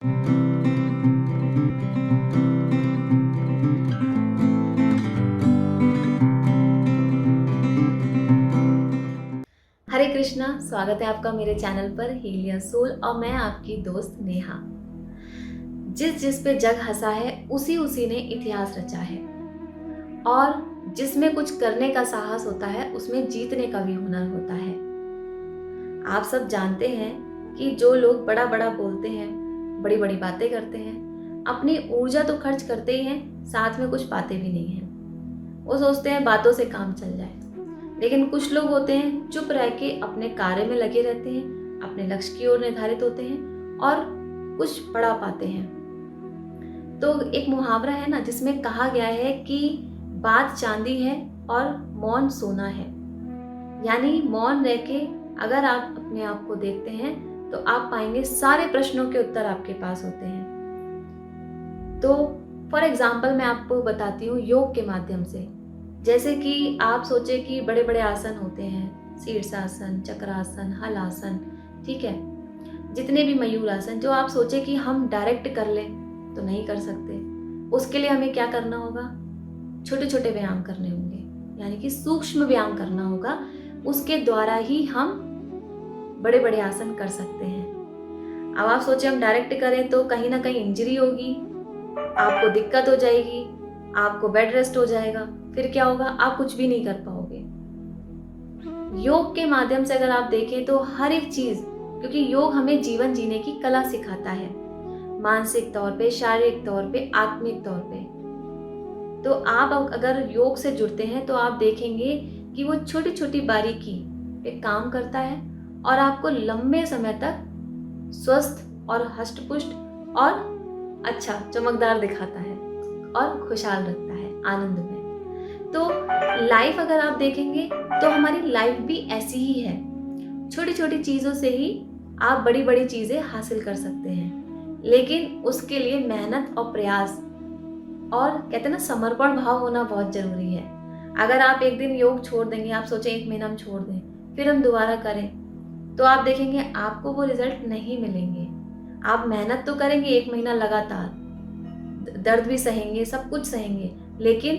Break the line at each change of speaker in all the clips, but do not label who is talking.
हरे कृष्णा, स्वागत है आपका मेरे चैनल पर हील योर सोल और मैं आपकी दोस्त नेहा। जिस जिस पे जग हंसा है उसी उसी ने इतिहास रचा है और जिसमें कुछ करने का साहस होता है उसमें जीतने का भी हुनर होता है। आप सब जानते हैं कि जो लोग बड़ा बड़ा बोलते हैं, बड़ी बड़ी बातें करते हैं, अपनी ऊर्जा तो खर्च करते ही हैं, साथ में कुछ पाते भी नहीं हैं। वो सोचते हैं बातों से काम चल जाए, लेकिन कुछ लोग होते हैं चुप रह के अपने कार्य में लगे रहते हैं, अपने लक्ष्य की ओर निर्धारित होते हैं और कुछ बड़ा पाते हैं। तो एक मुहावरा है ना जिसमें कहा गया है कि बात चांदी है और मौन सोना है। यानी मौन रह के अगर आप अपने आप को देखते हैं तो आप पाएंगे सारे प्रश्नों के उत्तर आपके पास होते हैं। तो फॉर एग्जाम्पल मैं आपको बताती हूँ योग के माध्यम से। जैसे कि आप सोचे कि बड़े बड़े आसन होते हैं, शीर्षासन, चक्रासन, हलासन, ठीक है, जितने भी मयूर आसन जो आप सोचे कि हम डायरेक्ट कर लें तो नहीं कर सकते। उसके लिए हमें क्या करना होगा? छोटे छोटे व्यायाम करने होंगे, यानी कि सूक्ष्म व्यायाम करना होगा। उसके द्वारा ही हम बड़े बड़े आसन कर सकते हैं। अब आप सोचे हम डायरेक्ट करें तो कहीं ना कहीं इंजरी होगी, आपको दिक्कत हो जाएगी, आपको बेड रेस्ट हो जाएगा, फिर क्या होगा? आप कुछ भी नहीं कर पाओगे। योग के माध्यम से अगर आप देखें तो हर एक चीज, क्योंकि योग हमें जीवन जीने की कला सिखाता है, मानसिक तौर पे, शारीरिक तौर पे, आत्मिक तौर पे। तो आप अगर योग से जुड़ते हैं तो आप देखेंगे कि वो छोटी छोटी बारीकी पे काम करता है और आपको लंबे समय तक स्वस्थ और हष्ट-पुष्ट और अच्छा चमकदार दिखाता है और खुशहाल रखता है, आनंद में। तो लाइफ अगर आप देखेंगे तो हमारी लाइफ भी ऐसी ही है। छोटी छोटी चीज़ों से ही आप बड़ी बड़ी चीज़ें हासिल कर सकते हैं, लेकिन उसके लिए मेहनत और प्रयास और कहते हैं ना समर्पण भाव होना बहुत ज़रूरी है। अगर आप एक दिन योग छोड़ देंगे, आप सोचें 1 महीना हम छोड़ दें, फिर हम दोबारा करें, तो आप देखेंगे आपको वो रिजल्ट नहीं मिलेंगे। आप मेहनत तो करेंगे 1 महीना लगातार, दर्द भी सहेंगे, सब कुछ सहेंगे, लेकिन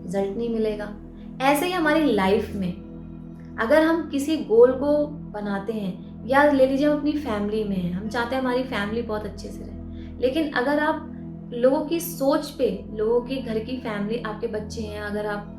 रिजल्ट नहीं मिलेगा। ऐसे ही हमारी लाइफ में अगर हम किसी गोल को बनाते हैं, या ले लीजिए हम अपनी फैमिली में हैं, हम चाहते हैं हमारी फैमिली बहुत अच्छे से रहे, लेकिन अगर आप लोगों की सोच पे, लोगों की घर की फैमिली, आपके बच्चे हैं, अगर आप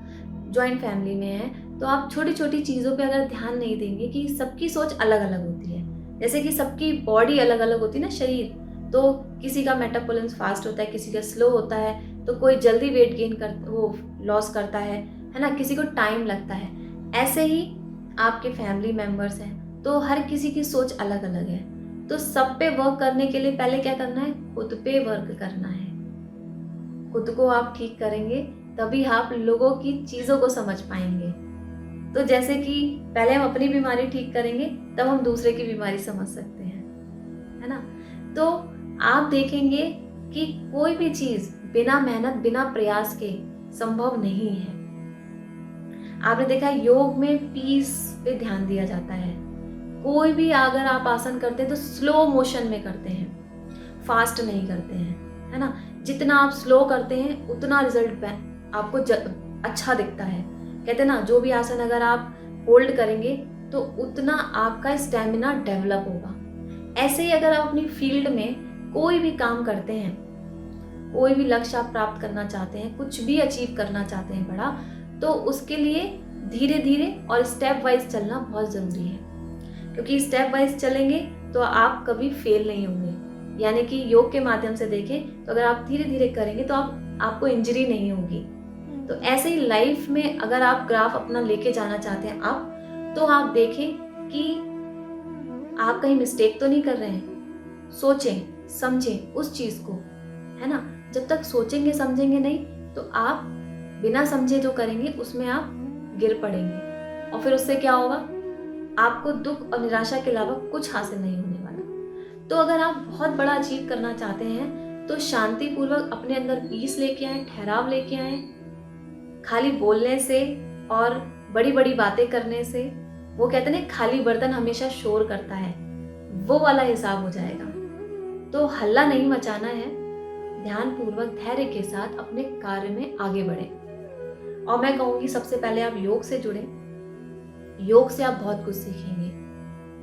जॉइंट फैमिली में हैं, तो आप छोटी छोटी चीज़ों पे अगर ध्यान नहीं देंगे कि सबकी सोच अलग अलग होती है। जैसे कि सबकी बॉडी अलग अलग होती है ना, शरीर, तो किसी का मेटाबॉलिज्म फास्ट होता है, किसी का स्लो होता है, तो कोई जल्दी वेट गेन कर वो लॉस करता है ना, किसी को टाइम लगता है। ऐसे ही आपके फैमिली मेंबर्स हैं, तो हर किसी की सोच अलग अलग है। तो सब पे वर्क करने के लिए पहले क्या करना है? खुद पे वर्क करना है। खुद को आप ठीक करेंगे तभी आप लोगों की चीज़ों को समझ पाएंगे। तो जैसे कि पहले हम अपनी बीमारी ठीक करेंगे तब हम दूसरे की बीमारी समझ सकते हैं, है ना? तो आप देखेंगे कि कोई भी चीज़ बिना मेहनत, बिना प्रयास के संभव नहीं है। आपने देखा है योग में पीस पे ध्यान दिया जाता है। कोई भी अगर आप आसन करते हैं तो स्लो मोशन में करते हैं, फास्ट नहीं करते हैं, है ना? जितना आप स्लो करते हैं उतना रिजल्ट आपको अच्छा दिखता है। कहते हैं ना, जो भी आसन अगर आप होल्ड करेंगे तो उतना आपका स्टेमिना डेवलप होगा। ऐसे ही अगर आप अपनी फील्ड में कोई भी काम करते हैं, कोई भी लक्ष्य आप प्राप्त करना चाहते हैं, कुछ भी अचीव करना चाहते हैं बड़ा, तो उसके लिए धीरे धीरे और स्टेप वाइज चलना बहुत ज़रूरी है। क्योंकि स्टेप वाइज चलेंगे तो आप कभी फेल नहीं होंगे। यानी कि योग के माध्यम से देखें तो अगर आप धीरे धीरे करेंगे तो आपको इंजरी नहीं होगी। तो ऐसे ही लाइफ में अगर आप ग्राफ अपना लेके जाना चाहते हैं तो आप देखें कि आप कहीं मिस्टेक तो नहीं कर रहे हैं। सोचें, समझें उस चीज़ को, है ना? जब तक सोचेंगे समझेंगे नहीं तो आप बिना समझे जो करेंगे उसमें आप गिर पड़ेंगे और फिर उससे क्या होगा? आपको दुख और निराशा के अलावा कुछ हासिल नहीं होने वाला। तो अगर आप बहुत बड़ा अचीव करना चाहते हैं तो शांतिपूर्वक अपने अंदर पीस लेके आए, ठहराव लेके आए। खाली बोलने से और बड़ी बड़ी बातें करने से, वो कहते हैं ना खाली बर्तन हमेशा शोर करता है, वो वाला हिसाब हो जाएगा। तो हल्ला नहीं मचाना है, ध्यानपूर्वक धैर्य के साथ अपने कार्य में आगे बढ़ें। और मैं कहूँगी सबसे पहले आप योग से जुड़ें। योग से आप बहुत कुछ सीखेंगे,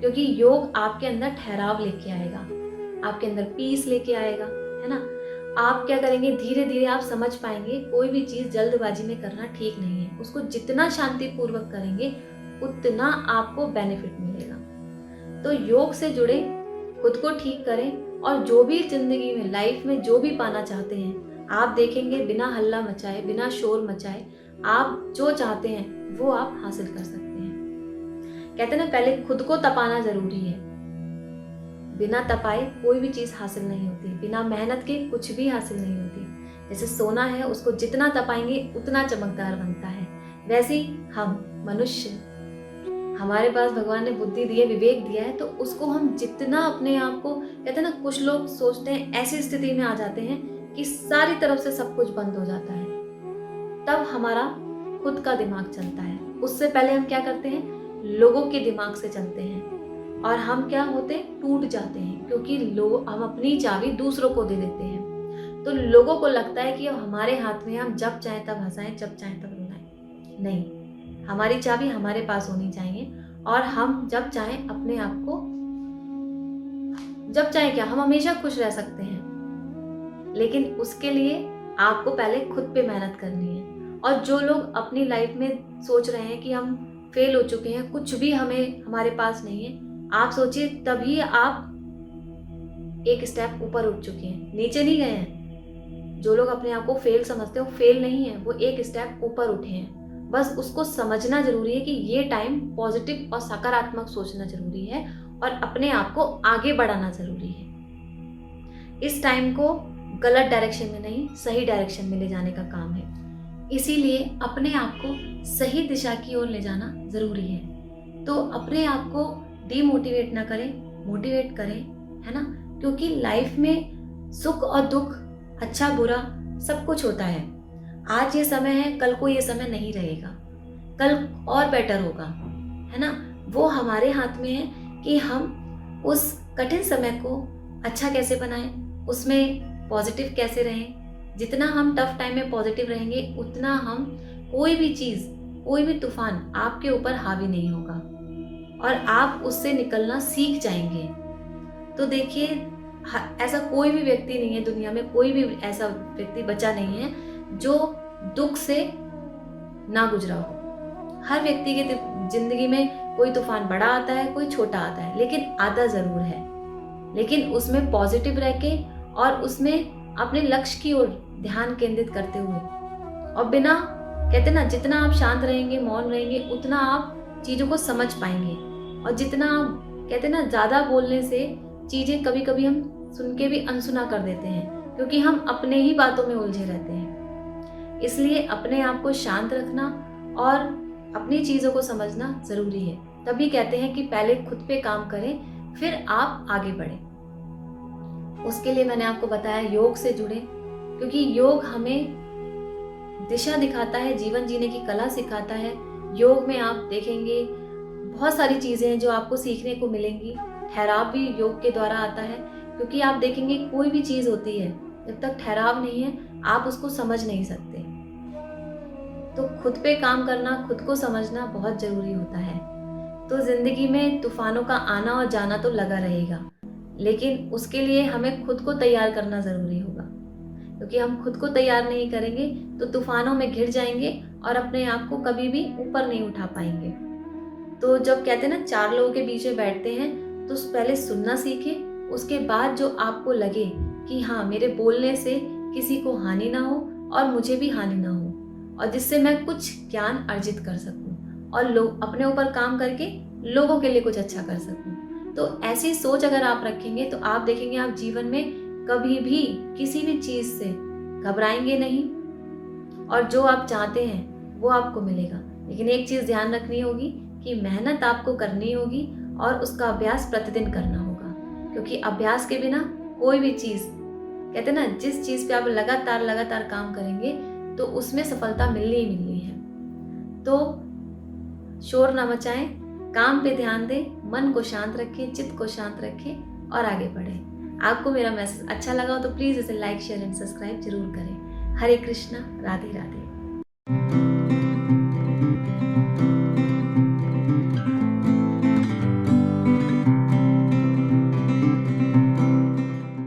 क्योंकि योग आपके अंदर ठहराव लेके आएगा, आपके अंदर पीस लेके आएगा, है ना। आप क्या करेंगे, धीरे धीरे आप समझ पाएंगे कोई भी चीज जल्दबाजी में करना ठीक नहीं है। उसको जितना शांतिपूर्वक करेंगे उतना आपको बेनिफिट मिलेगा। तो योग से जुड़े, खुद को ठीक करें, और जो भी जिंदगी में, लाइफ में जो भी पाना चाहते हैं, आप देखेंगे बिना हल्ला मचाए, बिना शोर मचाए, आप जो चाहते हैं वो आप हासिल कर सकते हैं। कहते हैं ना, पहले खुद को तपाना जरूरी है। बिना तपाए कोई भी चीज हासिल नहीं होती, बिना मेहनत के कुछ भी हासिल नहीं होती। जैसे सोना है, उसको जितना तपाएंगे उतना चमकदार बनता है। वैसे ही हम मनुष्य, हमारे पास भगवान ने बुद्धि दी है, विवेक दिया है, तो उसको हम जितना अपने आप को, कहते हैं ना, कुछ लोग सोचते हैं ऐसी स्थिति में आ जाते हैं कि सारी तरफ से सब कुछ बंद हो जाता है, तब हमारा खुद का दिमाग चलता है। उससे पहले हम क्या करते हैं, लोगों के दिमाग से चलते हैं, और हम क्या होते हैं, टूट जाते हैं, क्योंकि हम अपनी चाबी दूसरों को दे देते हैं। तो लोगों को लगता है कि अब हमारे हाथ में, हम जब चाहे तब हंसाएं, जब चाहे तब रुलाएं। नहीं, हमारी चाबी हमारे पास होनी चाहिए, और हम जब चाहें अपने आप को, जब चाहे क्या, हम हमेशा खुश रह सकते हैं। लेकिन उसके लिए आपको पहले खुद पे मेहनत करनी है। और जो लोग अपनी लाइफ में सोच रहे हैं कि हम फेल हो चुके हैं, कुछ भी हमारे पास नहीं है, आप सोचिए तभी आप एक स्टेप ऊपर उठ चुके हैं, नीचे नहीं गए हैं। जो लोग अपने आप को फेल समझते हैं, वो फेल नहीं है, वो एक स्टेप ऊपर उठे हैं। बस उसको समझना जरूरी है कि ये टाइम पॉजिटिव और सकारात्मक सोचना जरूरी है, और अपने आप को आगे बढ़ाना जरूरी है। इस टाइम को गलत डायरेक्शन में नहीं, सही डायरेक्शन में ले जाने का काम है। इसीलिए अपने आप को सही दिशा की ओर ले जाना जरूरी है। तो अपने आप को डीमोटिवेट ना करें, मोटिवेट करें, है ना। क्योंकि लाइफ में सुख और दुख, अच्छा बुरा सब कुछ होता है। आज ये समय है, कल को ये समय नहीं रहेगा, कल और बेटर होगा, है ना। वो हमारे हाथ में है कि हम उस कठिन समय को अच्छा कैसे बनाएं, उसमें पॉजिटिव कैसे रहें। जितना हम टफ टाइम में पॉजिटिव रहेंगे, उतना हम कोई भी चीज, कोई भी तूफान आपके ऊपर हावी नहीं होगा, और आप उससे निकलना सीख जाएंगे। तो देखिए, ऐसा कोई भी व्यक्ति नहीं है दुनिया में, कोई भी ऐसा व्यक्ति बचा नहीं है जो दुख से ना गुजरा हो। हर व्यक्ति के जिंदगी में कोई तूफान बड़ा आता है, कोई छोटा आता है, लेकिन आता जरूर है। लेकिन उसमें पॉजिटिव रह के, और उसमें अपने लक्ष्य की ओर ध्यान केंद्रित करते हुए, और बिना, कहते ना, जितना आप शांत रहेंगे, मौन रहेंगे, उतना आप चीजों को समझ पाएंगे। और जितना आप, कहते ना, ज्यादा बोलने से चीजें कभी कभी हम सुन के भी अनसुना कर देते हैं, क्योंकि हम अपने ही बातों में उलझे रहते हैं। इसलिए अपने आप को शांत रखना और अपनी चीजों को समझना जरूरी है। तभी कहते हैं कि पहले खुद पे काम करें, फिर आप आगे बढ़ें। उसके लिए मैंने आपको बताया, योग से जुड़े, क्योंकि योग हमें दिशा दिखाता है, जीवन जीने की कला सिखाता है। योग में आप देखेंगे बहुत सारी चीजें हैं जो आपको सीखने को मिलेंगी। ठहराव भी योग के द्वारा आता है, क्योंकि आप देखेंगे कोई भी चीज होती है, जब तक ठहराव नहीं है आप उसको समझ नहीं सकते। तो खुद पे काम करना, खुद को समझना बहुत जरूरी होता है। तो जिंदगी में तूफानों का आना और जाना तो लगा रहेगा, लेकिन उसके लिए हमें खुद को तैयार करना जरूरी होगा। क्योंकि हम खुद को तैयार नहीं करेंगे तो तूफानों में घिर जाएंगे और अपने आप को कभी भी ऊपर नहीं उठा पाएंगे। तो जब कहते हैं ना, चार लोगों के बीच में बैठते हैं, तो पहले सुनना सीखें। उसके बाद जो आपको लगे कि हाँ, मेरे बोलने से किसी को हानि ना हो और मुझे भी हानि ना हो, और जिससे मैं कुछ ज्ञान अर्जित कर सकूं और लोग अपने ऊपर काम करके लोगों के लिए कुछ अच्छा कर सकूं। तो ऐसी सोच अगर आप रखेंगे तो आप देखेंगे आप जीवन में कभी भी किसी भी चीज से घबराएंगे नहीं, और जो आप चाहते हैं वो आपको मिलेगा। लेकिन एक चीज ध्यान रखनी होगी कि मेहनत आपको करनी होगी और उसका अभ्यास प्रतिदिन करना होगा, क्योंकि अभ्यास के बिना कोई भी चीज, कहते हैं ना, जिस चीज पे आप लगातार काम करेंगे तो उसमें सफलता मिलनी ही मिलनी है। तो शोर ना मचाएं, काम पे ध्यान दें, मन को शांत रखें, चित्त को शांत रखें और आगे बढ़ें। आपको मेरा मैसेज अच्छा लगा हो तो प्लीज़ इसे लाइक शेयर एंड सब्सक्राइब जरूर करें। हरे कृष्णा, राधे राधे।